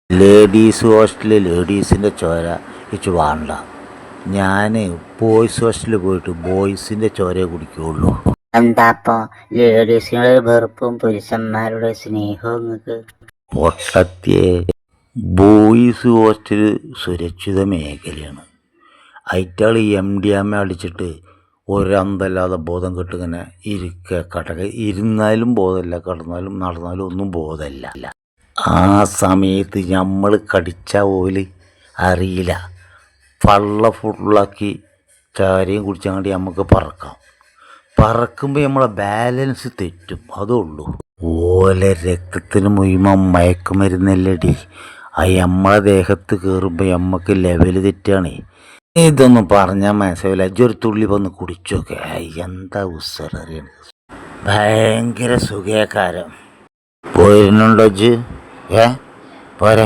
Ladies ഹോസ്റ്റലിൽ ലേഡീസിൻ്റെ ചോര ഇച്ച് വേണ്ട. ഞാൻ ബോയ്സ് ഹോസ്റ്റലിൽ പോയിട്ട് ബോയ്സിൻ്റെ ചോരയെ കുടിക്കുകയുള്ളൂ. എന്താപ്പോ ലേഡീസിനോട് വെറുപ്പും പുരുഷന്മാരുടെ സ്നേഹവും നിങ്ങൾക്ക്? പൊട്ടത്തിയെ, ബോയ്സ് ഹോസ്റ്റൽ സുരക്ഷിത മേഖലയാണ്. അയിറ്റാൾ MDMA അടിച്ചിട്ട് ഒരന്തല്ലാതെ ബോധം കെട്ടിങ്ങനെ കടക ഇരുന്നാലും ബോധമല്ല, കിടന്നാലും നടന്നാലും ഒന്നും ബോധമല്ല. ആ സമയത്ത് നമ്മൾ കടിച്ച ഓല് അറിയില്ല. പള്ള ഫുള്ളാക്കി ചാരയും കുടിച്ചാൽ നമുക്ക് പറക്കുമ്പോൾ നമ്മളെ ബാലൻസ് തെറ്റും, അതുള്ളൂ. ഓലെ രക്തത്തിന് മുഴുവൻ മയക്കുമരുന്നല്ലടി. നമ്മളെ ദേഹത്ത് കയറുമ്പോൾ നമുക്ക് ലെവൽ തെറ്റാണ്. ഇതൊന്നും പറഞ്ഞാൽ മനസ്സിലാവില്ല. ഒരു തുള്ളി വന്ന് കുടിച്ചോക്കെ. എന്താ ഉസറിയാണ്, ഭയങ്കര സുഖകാരം. പോയിരുന്നുണ്ടോ പോരെ?